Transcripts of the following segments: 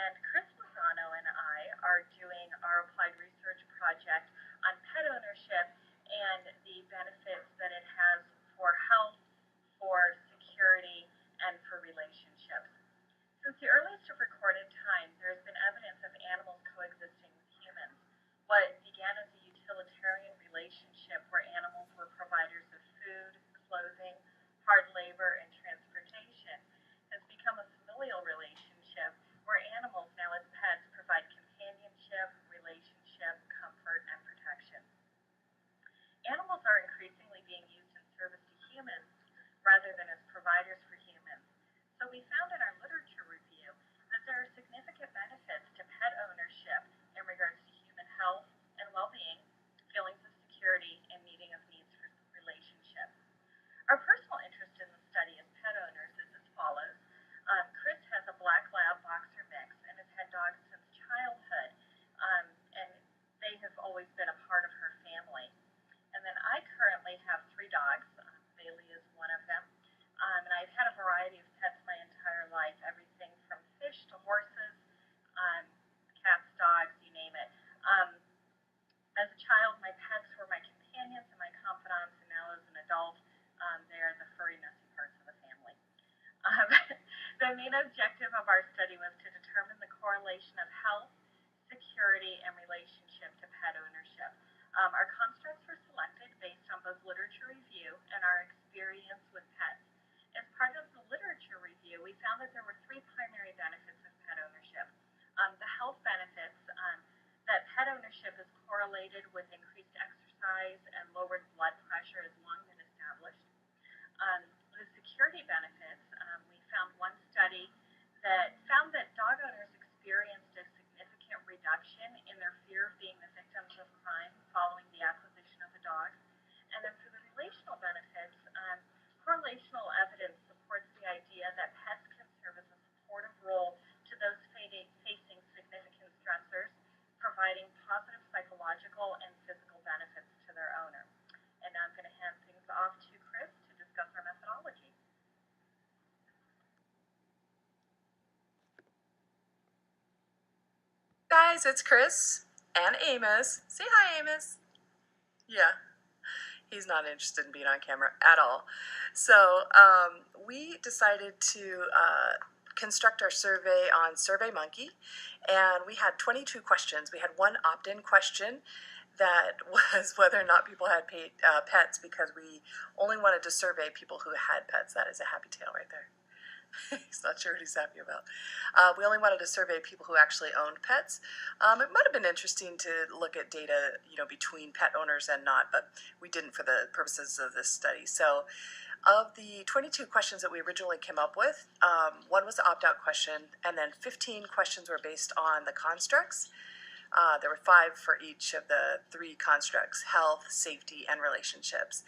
and Chris Lozano and I are doing our applied research project on pet ownership and the benefits that it has for health, for security, and for relationships. Since the earliest of recorded time, there has been evidence of animals coexisting with humans. What began as a utilitarian relationship where animals were providers of food, clothing, hard labor, and transportation has become a familial relationship where animals now as pets provide companionship, relationship, comfort, and protection. Animals are increasingly being used in service to humans rather than as providers for humans. So we found in our literature review that there are significant benefits to pet ownership in regards to human health and well-being, feelings of security, and meeting of needs for relationships. Our personal interest in the study as pet owners is as follows. Chris has a black lab boxer mix and has had dogs since childhood, and they have always been a part of her family. And then I currently have three dogs. Bailey is one of them. And I've had a variety of pets my entire life, everything from fish to horses, cats, dogs, you name it. As a child, my pets were my companions and my confidants, and now as an adult, they are the furry, messy parts of the family. Um, the main objective of our study was to determine the correlation of health, security, and relationship to pet ownership. Our constructs were selected based on both literature review and our experience with pets. As part of the literature review, we found that there were three primary benefits of pet ownership. The health benefits, that pet ownership is correlated with increased exercise and lowered blood pressure has long been established. The security benefits, we found one study that found that dog owners experienced a significant reduction in their fear of being the victims of crime following the acquisition of a dog. And then for the relational benefits, correlational evidence supports the idea that pets can serve as a supportive role to those facing significant stressors, providing positive psychological and physical benefits to their owner. And now I'm going to hand things off to Chris to discuss our methodology. Guys, it's Chris and Amos. Say hi, Amos. Yeah, he's not interested in being on camera at all. So we decided to construct our survey on SurveyMonkey, and we had 22 questions. We had one opt-in question that was whether or not people had pets, because we only wanted to survey people who had pets. That is a happy tail right there. He's not sure what he's happy about. We only wanted to survey people who actually owned pets. It might have been interesting to look at data, between pet owners and not, but we didn't for the purposes of this study. So, of the 22 questions that we originally came up with, one was the opt-out question, and then 15 questions were based on the constructs. There were 5 for each of the 3 constructs: health, safety, and relationships.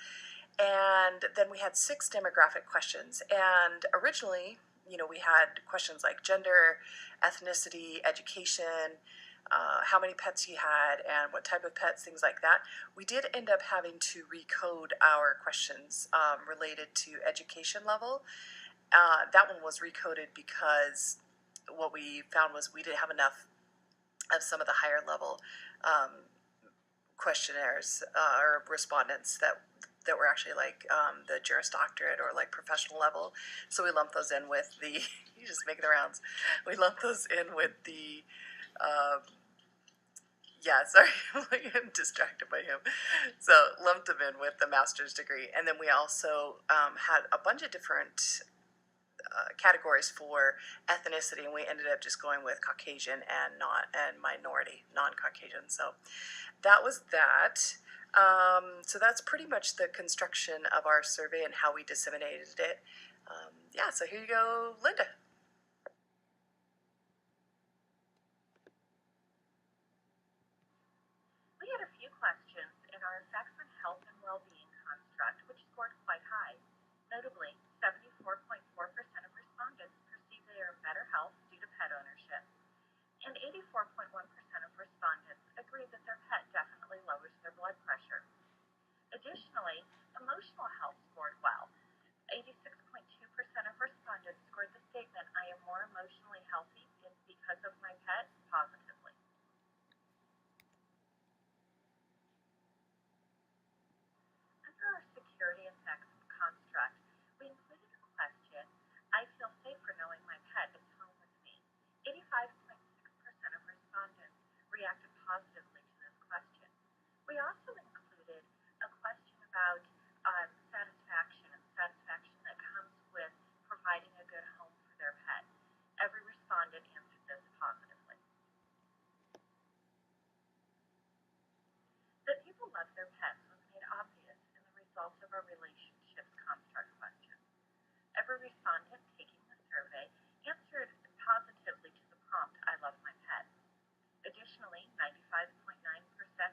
And then we had 6 demographic questions. And originally, we had questions like gender, ethnicity, education, how many pets you had, and what type of pets, things like that. We did end up having to recode our questions related to education level. That one was recoded because what we found was we didn't have enough of some of the higher level questionnaires or respondents that were actually like the Juris Doctorate or like professional level. So we lumped those in with the, you just making the rounds. We lumped those in with the, sorry, I'm getting distracted by him. So lumped them in with the master's degree. And then we also had a bunch of different categories for ethnicity, and we ended up just going with Caucasian and minority, non-Caucasian. So that was that. So that's pretty much the construction of our survey and how we disseminated it. So here you go, Linda. We had a few questions in our effects on health and well-being construct, which scored quite high. Notably, 74.4% of respondents perceive they are in better health due to pet ownership, and 84.1% of respondents agreed that their pet definitely lowers their blood pressure. Additionally, emotional health scored well. 86.2% of respondents scored the statement love their pets was made obvious in the results of our relationships construct question. Every respondent taking the survey answered positively to the prompt, I love my pet. Additionally, 95.9%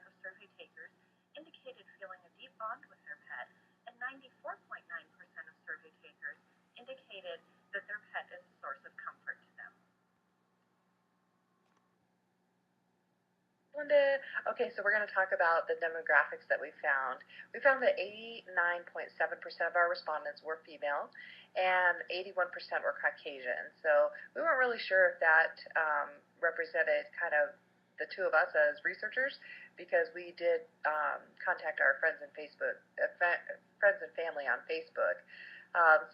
of survey takers indicated feeling a deep bond with their pet, and 94.9% of survey takers indicated that their pet is a source of comfort to them. Okay, so we're going to talk about the demographics that we found. We found that 89.7% of our respondents were female and 81% were Caucasian. So we weren't really sure if that represented kind of the two of us as researchers, because we did contact our friends and friends and family on Facebook.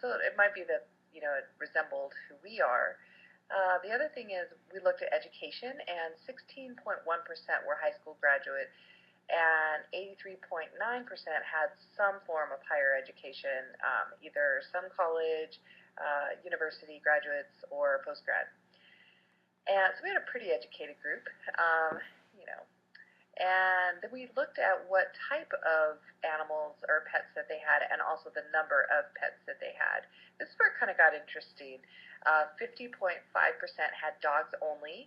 So it might be that it resembled who we are. The other thing is we looked at education, and 16.1% were high school graduate, and 83.9% had some form of higher education, either some college, university graduates, or postgrad. And so we had a pretty educated group, and then we looked at what type of animals or pets that they had, and also the number of pets that they had. This is where it kind of got interesting. 50.5% had dogs only,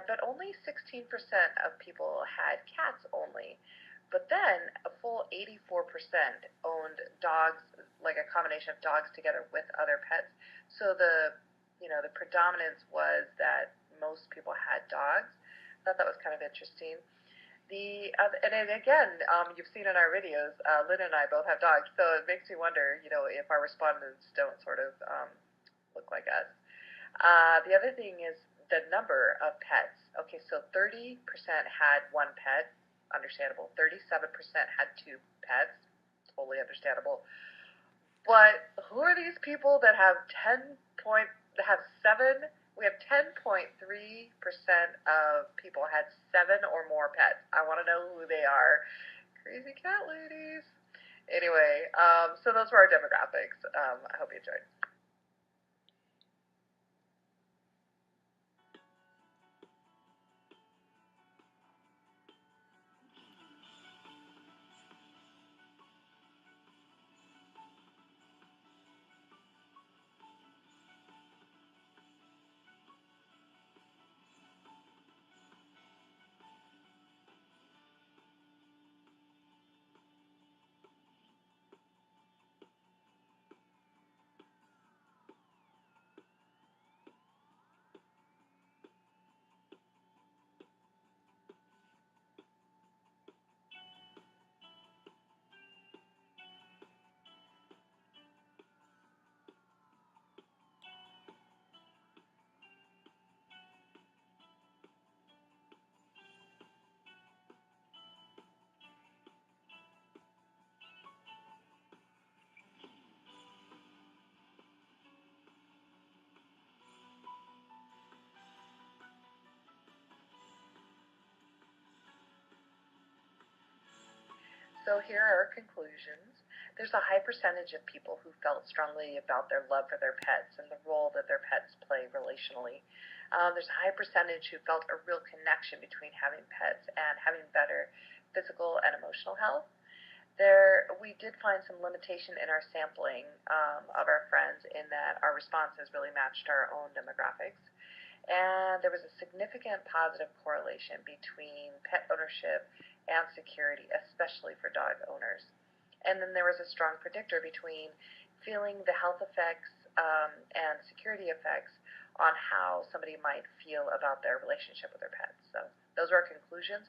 but only 16% of people had cats only. But then a full 84% owned dogs, like a combination of dogs together with other pets. So the predominance was that most people had dogs. I thought that was kind of interesting. You've seen in our videos, Lynn and I both have dogs, so it makes me wonder, if our respondents don't sort of look like us. The other thing is the number of pets. Okay, so 30% had one pet, understandable. 37% had two pets, totally understandable. But who are these people that have 7? We have 10.3% of people had 7 or more pets. I want to know who they are. Crazy cat ladies. Anyway, so those were our demographics. I hope you enjoyed. So here are our conclusions. There's a high percentage of people who felt strongly about their love for their pets and the role that their pets play relationally. There's a high percentage who felt a real connection between having pets and having better physical and emotional health. We did find some limitation in our sampling of our friends, in that our responses really matched our own demographics. And there was a significant positive correlation between pet ownership and security, especially for dog owners. And then there was a strong predictor between feeling the health effects and security effects on how somebody might feel about their relationship with their pets. So those are our conclusions.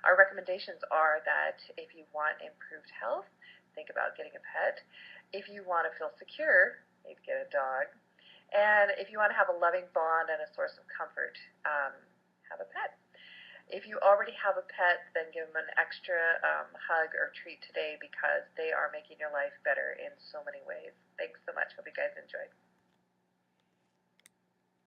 Our recommendations are that if you want improved health, think about getting a pet. If you want to feel secure, maybe get a dog. And if you want to have a loving bond and a source of comfort, have a pet. If you already have a pet, then give them an extra hug or treat today, because they are making your life better in so many ways. Thanks so much. Hope you guys enjoyed.